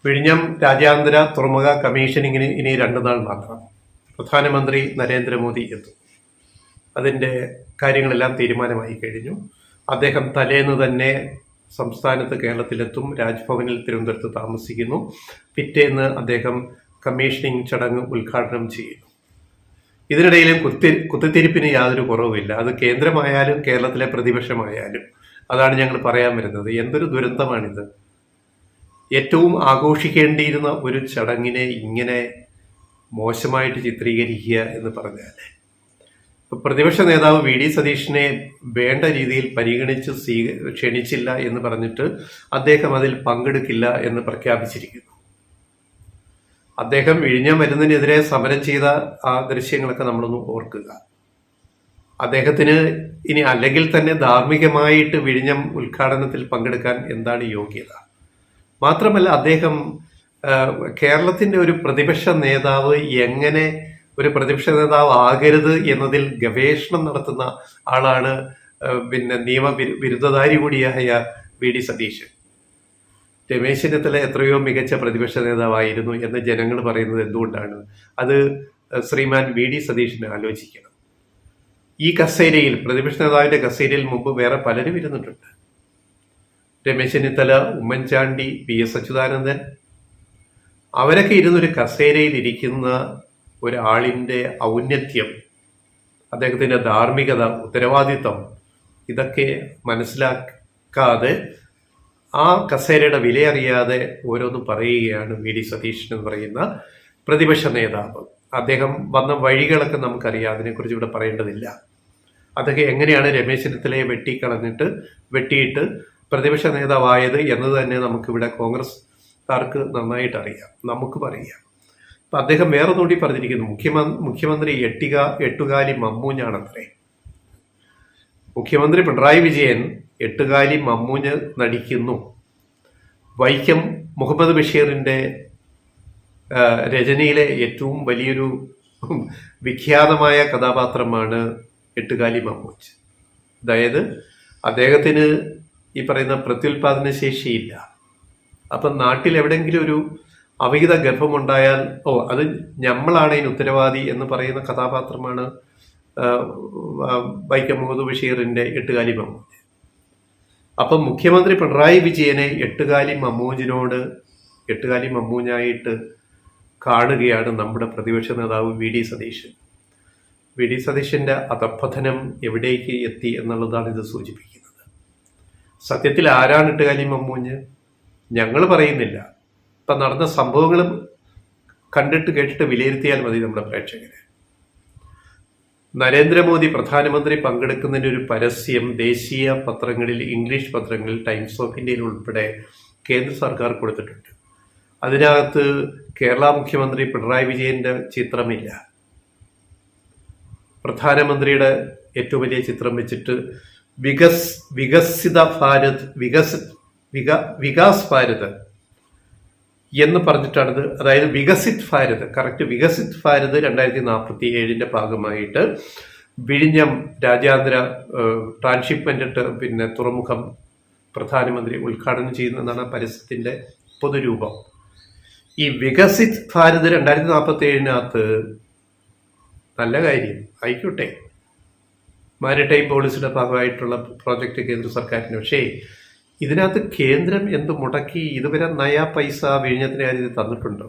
വിഴിഞ്ഞം രാജ്യാന്തര തുറമുഖ കമ്മീഷനിങ്ങിന് ഇനി 2 നാൾ മാത്രം. പ്രധാനമന്ത്രി നരേന്ദ്രമോദി എത്തും. അതിൻ്റെ കാര്യങ്ങളെല്ലാം തീരുമാനമായി കഴിഞ്ഞു. അദ്ദേഹം തലേന്ന് തന്നെ സംസ്ഥാനത്ത് കേരളത്തിലെത്തും. രാജ്ഭവനിൽ തിരുവനന്തപുരത്ത് താമസിക്കുന്നു. പിറ്റേന്ന് അദ്ദേഹം കമ്മീഷനിങ് ചടങ്ങ് ഉദ്ഘാടനം ചെയ്യുന്നു. ഇതിനിടയിലും കുത്തിത്തിരിപ്പിന് യാതൊരു കുറവുമില്ല. അത് കേന്ദ്രമായാലും കേരളത്തിലെ പ്രതിപക്ഷമായാലും. അതാണ് ഞങ്ങൾ പറയാൻ വരുന്നത്. എന്തൊരു ദുരന്തമാണിത്. ഏറ്റവും ആഘോഷിക്കേണ്ടിയിരുന്ന ഒരു ചടങ്ങിനെ ഇങ്ങനെ മോശമായിട്ട് ചിത്രീകരിക്കുക എന്ന് പറഞ്ഞാൽ, പ്രതിപക്ഷ നേതാവ് വി ഡി സതീഷിനെ വേണ്ട രീതിയിൽ പരിഗണിച്ച് ക്ഷണിച്ചില്ല എന്ന് പറഞ്ഞിട്ട് അദ്ദേഹം അതിൽ പങ്കെടുക്കില്ല എന്ന് പ്രഖ്യാപിച്ചിരിക്കുന്നു. അദ്ദേഹം വിഴിഞ്ഞം വരുന്നതിനെതിരെ സമരം ചെയ്ത ആ ദൃശ്യങ്ങളൊക്കെ നമ്മളൊന്ന് ഓർക്കുക. അദ്ദേഹത്തിന് ഇനി അല്ലെങ്കിൽ തന്നെ ധാർമ്മികമായിട്ട് വിഴിഞ്ഞം ഉദ്ഘാടനത്തിൽ പങ്കെടുക്കാൻ എന്താണ് യോഗ്യത? മാത്രമല്ല, അദ്ദേഹം കേരളത്തിന്റെ ഒരു പ്രതിപക്ഷ നേതാവ് എങ്ങനെ ഒരു പ്രതിപക്ഷ നേതാവ് ആകരുത് എന്നതിൽ ഗവേഷണം നടത്തുന്ന ആളാണ്. നിയമവിരുദ്ധധാരി കൂടിയായ വി ഡി സതീശൻ. രമേശ് ചെന്നിത്തല എത്രയോ മികച്ച പ്രതിപക്ഷ നേതാവായിരുന്നു എന്ന് ജനങ്ങൾ പറയുന്നത് എന്തുകൊണ്ടാണ്? അത് ശ്രീമാൻ വി ഡി സതീശന് ആലോചിക്കണം. ഈ കസേരയിൽ, പ്രതിപക്ഷ നേതാവിന്റെ കസേരയിൽ മുമ്പ് വേറെ പലരും ഇരുന്നിട്ടുണ്ട്. രമേശ് ചെന്നിത്തല, ഉമ്മൻചാണ്ടി, പി എസ് അച്യുതാനന്ദൻ, അവരൊക്കെ ഇരുന്നൊരു കസേരയിൽ ഇരിക്കുന്ന ഒരാളിൻ്റെ ഔന്നത്യം, അദ്ദേഹത്തിൻ്റെ ധാർമ്മികത, ഉത്തരവാദിത്വം, ഇതൊക്കെ മനസ്സിലാക്കാതെ ആ കസേരയുടെ വിലയറിയാതെ ഓരോന്നും പറയുകയാണ് വി ഡി സതീശൻ എന്ന് പറയുന്ന പ്രതിപക്ഷ നേതാവ്. അദ്ദേഹം വന്ന വഴികളൊക്കെ നമുക്കറിയാം, അതിനെക്കുറിച്ച് ഇവിടെ പറയേണ്ടതില്ല. അതൊക്കെ എങ്ങനെയാണ് രമേശ് ചെന്നിത്തലയെ വെട്ടിയിട്ട് പ്രതിപക്ഷ നേതാവായത് എന്നത് തന്നെ നമുക്കിവിടെ കോൺഗ്രസ്കാർക്ക് നന്നായിട്ട് അറിയാം, നമുക്കും അറിയാം. അപ്പം അദ്ദേഹം വേറെ നോട്ടി പറഞ്ഞിരിക്കുന്നു, മുഖ്യമന്ത്രി എട്ടുകാലി മമ്മൂഞ്ഞാണത്രേ. മുഖ്യമന്ത്രി പിണറായി വിജയൻ എട്ടുകാലി മമ്മൂഞ്ഞ് നടിക്കുന്നു. വൈക്കം മുഹമ്മദ് ബഷീറിൻ്റെ രചനയിലെ ഏറ്റവും വലിയൊരു വിഖ്യാതമായ കഥാപാത്രമാണ് എട്ടുകാലി മമ്മൂഞ്ഞ്. അതായത് അദ്ദേഹത്തിന് ഈ പറയുന്ന പ്രത്യുൽപാദന ശേഷിയില്ല. അപ്പം നാട്ടിൽ എവിടെയെങ്കിലും ഒരു അവിഹിത ഗർഭമുണ്ടായാൽ അത് നമ്മളാണ് ഇതിന് ഉത്തരവാദി എന്ന് പറയുന്ന കഥാപാത്രമാണ് വൈക്കം മുഹമ്മദ് ബഷീറിൻ്റെ എട്ടുകാലി മമ്മൂഞ്ഞ്. അപ്പം മുഖ്യമന്ത്രി പിണറായി വിജയനെ എട്ടുകാലി മമ്മൂഞ്ഞായിട്ട് കാണുകയാണ് നമ്മുടെ പ്രതിപക്ഷ നേതാവ് വി ഡി സതീശൻ. വി ഡി സതീശൻ്റെ അധപ്പതനം എവിടേക്ക് എത്തി എന്നുള്ളതാണ് ഇത് സൂചിപ്പിക്കുന്നത്. സത്യത്തിൽ ആരാണ് എട്ടുകാലി മമ്മൂഞ്ഞ്? ഞങ്ങൾ പറയുന്നില്ല. ഇപ്പം നടന്ന സംഭവങ്ങളും കണ്ടിട്ട് കേട്ടിട്ട് വിലയിരുത്തിയാൽ മതി നമ്മുടെ പ്രേക്ഷകര്. നരേന്ദ്രമോദി പ്രധാനമന്ത്രി പങ്കെടുക്കുന്നതിൻ്റെ ഒരു പരസ്യം ദേശീയ പത്രങ്ങളിൽ, ഇംഗ്ലീഷ് പത്രങ്ങളിൽ, ടൈംസ് ഓഫ് ഇന്ത്യയിൽ ഉൾപ്പെടെ കേന്ദ്ര സർക്കാർ കൊടുത്തിട്ടുണ്ട്. അതിനകത്ത് കേരള മുഖ്യമന്ത്രി പിണറായി വിജയന്റെ ചിത്രമില്ല. പ്രധാനമന്ത്രിയുടെ ഏറ്റവും വലിയ ചിത്രം വെച്ചിട്ട് വികസിത ഭാരത്, വികാസ് ഭാരത് എന്ന് പറഞ്ഞിട്ടാണിത്. അതായത് വികസിത് ഭാരത്, കറക്റ്റ് വികസിത് ഭാരത് 2047 ഭാഗമായിട്ട് വിഴിഞ്ഞം രാജ്യാന്തര ട്രാൻസ്ഷിപ്മെന്റ് തുറമുഖം പ്രധാനമന്ത്രി ഉദ്ഘാടനം ചെയ്യുന്നതാണ് പരസ്യത്തിന്റെ പൊതുരൂപം. ഈ വികസിത് ഭാരത് 2047 നല്ല കാര്യം ആയിക്കോട്ടെ, മാരിടൈം പോളിസിയുടെ ഭാഗമായിട്ടുള്ള പ്രോജക്റ്റ് കേന്ദ്ര സർക്കാരിന്. പക്ഷേ ഇതിനകത്ത് കേന്ദ്രം എന്ത് മുടക്കി? ഇതുവരെ നയാ പൈസ വിഴിഞ്ഞത്തിന് കാര്യം തന്നിട്ടുണ്ടോ?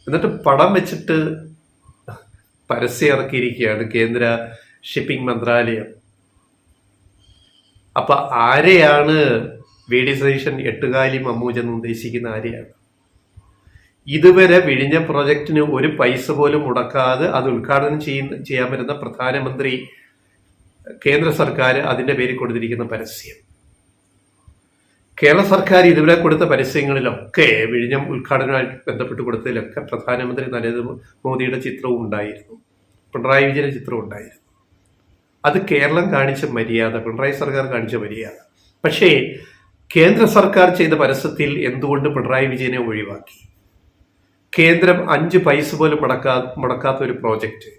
എന്നിട്ട് പടം വെച്ചിട്ട് പരസ്യം ഇറക്കിയിരിക്കുകയാണ് കേന്ദ്ര ഷിപ്പിംഗ് മന്ത്രാലയം. അപ്പൊ ആരെയാണ് വി ഡി സതീശൻ എട്ടുകാലി മമ്മൂഞ്ഞ് എന്ന് ഉദ്ദേശിക്കുന്ന? ആരെയാണ്? ഇതുവരെ വിഴിഞ്ഞ പ്രോജക്റ്റിന് ഒരു പൈസ പോലും മുടക്കാതെ അത് ഉദ്ഘാടനം ചെയ്യാൻ വരുന്ന പ്രധാനമന്ത്രി, കേന്ദ്ര സർക്കാർ അതിന്റെ പേരിൽ കൊടുത്തിരിക്കുന്ന പരസ്യം. കേരള സർക്കാർ ഇതുവരെ കൊടുത്ത പരസ്യങ്ങളിലൊക്കെ, വിഴിഞ്ഞം ഉദ്ഘാടനവുമായിട്ട് ബന്ധപ്പെട്ട് കൊടുത്തതിലൊക്കെ പ്രധാനമന്ത്രി നരേന്ദ്രമോദിയുടെ ചിത്രവും ഉണ്ടായിരുന്നു, പിണറായി വിജയന്റെ ചിത്രവും ഉണ്ടായിരുന്നു. അത് കേരളം കാണിച്ച മര്യാദ, പിണറായി സർക്കാർ കാണിച്ച മര്യാദ. പക്ഷേ കേന്ദ്ര സർക്കാർ ചെയ്ത പരസ്യത്തിൽ എന്തുകൊണ്ട് പിണറായി വിജയനെ ഒഴിവാക്കി? കേന്ദ്രം 5 പൈസ പോലും മുടക്കാത്ത ഒരു പ്രോജക്റ്റ്,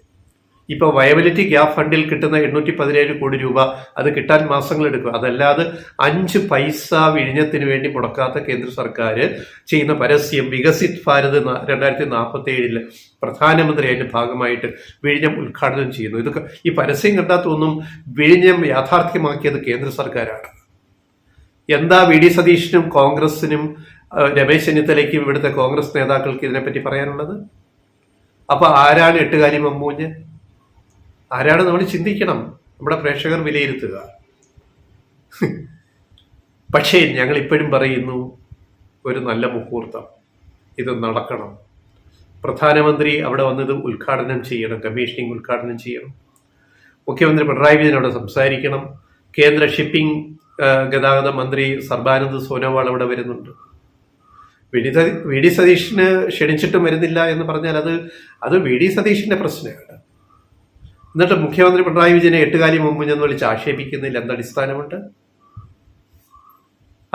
ഇപ്പോൾ വയബിലിറ്റി ഗ്യാപ് ഫണ്ടിൽ കിട്ടുന്ന 817 കോടി രൂപ അത് കിട്ടാൻ മാസങ്ങളെടുക്കും. അതല്ലാതെ 5 പൈസ വിഴിഞ്ഞത്തിന് വേണ്ടി മുടക്കാത്ത കേന്ദ്ര സർക്കാർ ചെയ്യുന്ന പരസ്യം വികസിത് ഭാരത് 2047 പ്രധാനമന്ത്രി അതിന്റെ ഭാഗമായിട്ട് വിഴിഞ്ഞം ഉദ്ഘാടനം ചെയ്യുന്നു. ഇതൊക്കെ ഈ പരസ്യം കണ്ടാൽ തോന്നും വിഴിഞ്ഞം യാഥാർത്ഥ്യമാക്കിയത് കേന്ദ്ര സർക്കാരാണ്. എന്താ വി ഡി സതീശനും കോൺഗ്രസിനും രമേശ് ചെന്നിത്തലയ്ക്കും ഇവിടുത്തെ കോൺഗ്രസ് നേതാക്കൾക്ക് ഇതിനെപ്പറ്റി പറയാനുള്ളത്? അപ്പൊ ആരാണ് എട്ടുകാലി മമ്മൂഞ്ഞ്? ആരാണ് നമ്മൾ ചിന്തിക്കണം, നമ്മുടെ പ്രേക്ഷകർ വിലയിരുത്തുക. പക്ഷേ ഞങ്ങൾ ഇപ്പോഴും പറയുന്നു, ഒരു നല്ല മുഹൂർത്തം ഇത് നടക്കണം. പ്രധാനമന്ത്രി അവിടെ വന്നത് ഉദ്ഘാടനം ചെയ്യണം, കമ്മീഷനിങ് ഉദ്ഘാടനം ചെയ്യണം. മുഖ്യമന്ത്രി പിണറായി വിജയൻ അവിടെ സംസാരിക്കണം. കേന്ദ്ര ഷിപ്പിംഗ് ഗതാഗത മന്ത്രി സർബാനന്ദ് സോനോവാൾ അവിടെ വരുന്നുണ്ട്. വി ഡി സതീഷിന് ക്ഷണിച്ചിട്ടും വരുന്നില്ല എന്ന് പറഞ്ഞാൽ അത് വി ഡി സതീഷിന്റെ പ്രശ്നമാണ്. എന്നിട്ട് മുഖ്യമന്ത്രി പിണറായി വിജയനെ എട്ടുകാലി മുമ്പെന്ന് വിളിച്ച് ആക്ഷേപിക്കുന്നതിൽ എന്തടിസ്ഥാനമുണ്ട്?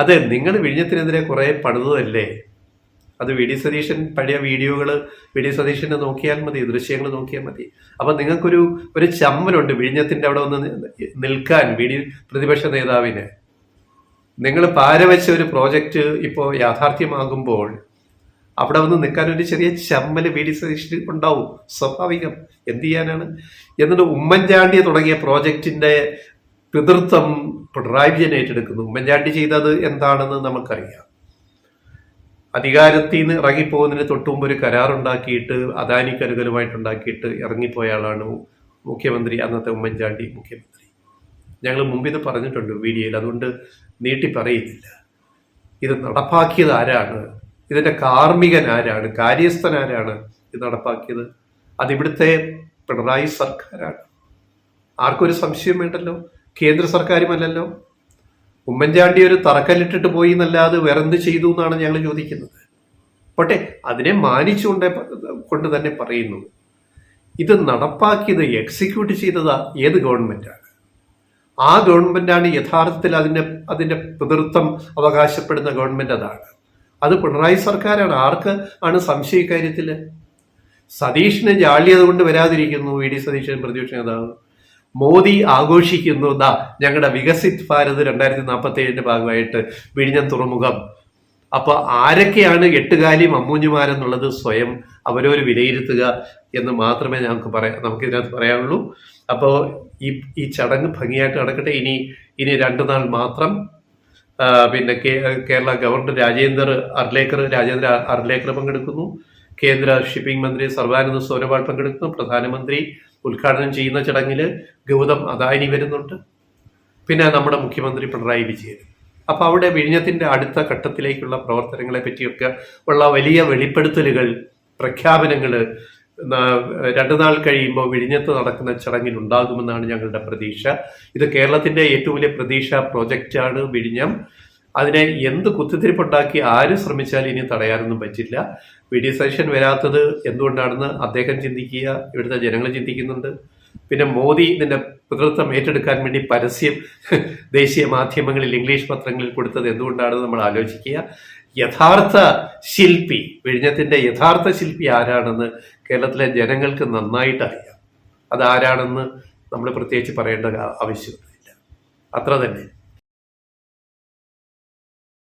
അതെ, നിങ്ങൾ വിഴിഞ്ഞത്തിനെതിരെ കുറെ പണിതല്ലേ? അത് വി ഡി സതീശൻ പഴയ വീഡിയോകൾ വി ഡി സതീശനെ നോക്കിയാൽ മതി, ദൃശ്യങ്ങൾ നോക്കിയാൽ മതി. അപ്പൊ നിങ്ങൾക്കൊരു ചമ്മലുണ്ട് വിഴിഞ്ഞത്തിന്റെ അവിടെ വന്ന് നിൽക്കാൻ പ്രതിപക്ഷ നേതാവിന്. നിങ്ങൾ പാരവെച്ച ഒരു പ്രോജക്റ്റ് ഇപ്പോൾ യാഥാർത്ഥ്യമാകുമ്പോൾ അവിടെ വന്ന് നിൽക്കാൻ ഒരു ചെറിയ ചമ്മല് വി ഡി സതീശന് ഉണ്ടാവും, സ്വാഭാവികം. എന്ത് ചെയ്യാനാണ്? എന്നിട്ട് ഉമ്മൻചാണ്ടി തുടങ്ങിയ പ്രോജക്റ്റിന്റെ പിതൃത്വം പിണറായി വിജയൻ ഏറ്റെടുക്കുന്നു. ഉമ്മൻചാണ്ടി ചെയ്തത് എന്താണെന്ന് നമുക്കറിയാം. അധികാരത്തിൽ നിന്ന് ഇറങ്ങിപ്പോകുന്നതിന് തൊട്ടുമുമ്പ് ഒരു കരാറുണ്ടാക്കിയിട്ട് അദാനിക്ക് അനുകൂലമായിട്ടുണ്ടാക്കിയിട്ട് ഇറങ്ങിപ്പോയ ആളാണ് മുഖ്യമന്ത്രി, അന്നത്തെ ഉമ്മൻചാണ്ടി മുഖ്യമന്ത്രി. ഞങ്ങൾ മുമ്പ് ഇത് പറഞ്ഞിട്ടുണ്ട് വീഡിയോയിൽ, അതുകൊണ്ട് നീട്ടി പറയുന്നില്ല. ഇത് നടപ്പാക്കിയത് ആരാണ്? ഇതിന്റെ കാർമ്മികൻ ആരാണ്? കാര്യസ്ഥൻ ആരാണ് ഇത് നടപ്പാക്കിയത്? അതിവിടുത്തെ പിണറായി സർക്കാരാണ്. ആർക്കൊരു സംശയം വേണ്ടല്ലോ, കേന്ദ്ര സർക്കാരുമല്ലല്ലോ. ഉമ്മൻചാണ്ടി ഒരു തറക്കല്ലിട്ടിട്ട് പോയി എന്നല്ലാതെ വേറെന്ത് ചെയ്തു എന്നാണ് ഞങ്ങൾ ചോദിക്കുന്നത്. പോട്ടെ, അതിനെ കൊണ്ട് തന്നെ പറയുന്നു, ഇത് നടപ്പാക്കിയത് എക്സിക്യൂട്ട് ചെയ്തത് ഏത് ഗവൺമെന്റാണ്? ആ ഗവൺമെന്റാണ് യഥാർത്ഥത്തിൽ അതിന്റെ പിതൃത്വം അവകാശപ്പെടുന്ന ഗവൺമെന്റ്. അത് പിണറായി സർക്കാരാണ്. ആർക്ക് ആണ് സംശയ കാര്യത്തില്? സതീഷിന് ജാള്യത കൊണ്ട് വരാതിരിക്കുന്നു വി ഡി സതീശൻ പ്രതിപക്ഷ നേതാവ്. മോദി ആഘോഷിക്കുന്നു, ഞങ്ങളുടെ വികസിത് ഭാരത് 2047 ഭാഗമായിട്ട് വിഴിഞ്ഞം തുറമുഖം. അപ്പൊ ആരൊക്കെയാണ് എട്ടുകാലി മമ്മൂഞ്ഞുമാരെന്നുള്ളത് സ്വയം അവരവർ വിലയിരുത്തുക എന്ന് മാത്രമേ നമുക്കിതിനകത്ത് പറയാനുള്ളൂ. അപ്പോൾ ഈ ചടങ്ങ് ഭംഗിയായിട്ട് നടക്കട്ടെ. ഇനി 2 നാൾ മാത്രം. പിന്നെ കേരള ഗവർണർ രാജേന്ദ്ര അർലേക്കർ പങ്കെടുക്കുന്നു. കേന്ദ്ര ഷിപ്പിംഗ് മന്ത്രി സർബാനന്ദ് സോനോവാൾ പങ്കെടുക്കുന്നു. പ്രധാനമന്ത്രി ഉദ്ഘാടനം ചെയ്യുന്ന ചടങ്ങിൽ ഗൗതം അദാനി വരുന്നുണ്ട്. പിന്നെ നമ്മുടെ മുഖ്യമന്ത്രി പിണറായി വിജയൻ. അപ്പൊ അവിടെ വിഴിഞ്ഞത്തിന്റെ അടുത്ത ഘട്ടത്തിലേക്കുള്ള പ്രവർത്തനങ്ങളെ പറ്റിയൊക്കെ ഉള്ള വലിയ വെളിപ്പെടുത്തലുകൾ, പ്രഖ്യാപനങ്ങൾ 2 നാൾ കഴിയുമ്പോൾ വിഴിഞ്ഞത്ത് നടക്കുന്ന ചടങ്ങിൽ ഉണ്ടാകുമെന്നാണ് ഞങ്ങളുടെ പ്രതീക്ഷ. ഇത് കേരളത്തിന്റെ ഏറ്റവും വലിയ പ്രതീക്ഷ പ്രോജക്റ്റാണ് വിഴിഞ്ഞം. അതിനെ എന്ത് കുത്തിത്തിരിപ്പുണ്ടാക്കി ആര് ശ്രമിച്ചാലും ഇനി തടയാനൊന്നും പറ്റില്ല. വി ഡി സതീശൻ വരാത്തത് എന്തുകൊണ്ടാണെന്ന് അദ്ദേഹം ചിന്തിക്കുക, ഇവിടുത്തെ ജനങ്ങൾ ചിന്തിക്കുന്നുണ്ട്. പിന്നെ മോദി ഇതിന്റെ പിതൃത്വം ഏറ്റെടുക്കാൻ വേണ്ടി പരസ്യം ദേശീയ മാധ്യമങ്ങളിൽ ഇംഗ്ലീഷ് പത്രങ്ങളിൽ കൊടുത്തത് എന്തുകൊണ്ടാണെന്ന് നമ്മൾ ആലോചിക്കുക. യഥാർത്ഥ ശില്പി, വിഴിഞ്ഞത്തിന്റെ യഥാർത്ഥ ശില്പി ആരാണെന്ന് കേരളത്തിലെ ജനങ്ങൾക്ക് നന്നായിട്ട് അറിയാം. അതാരാണെന്ന് നമ്മൾ പ്രത്യേകിച്ച് പറയേണ്ട ആവശ്യമൊന്നുമില്ല. അത്ര തന്നെ.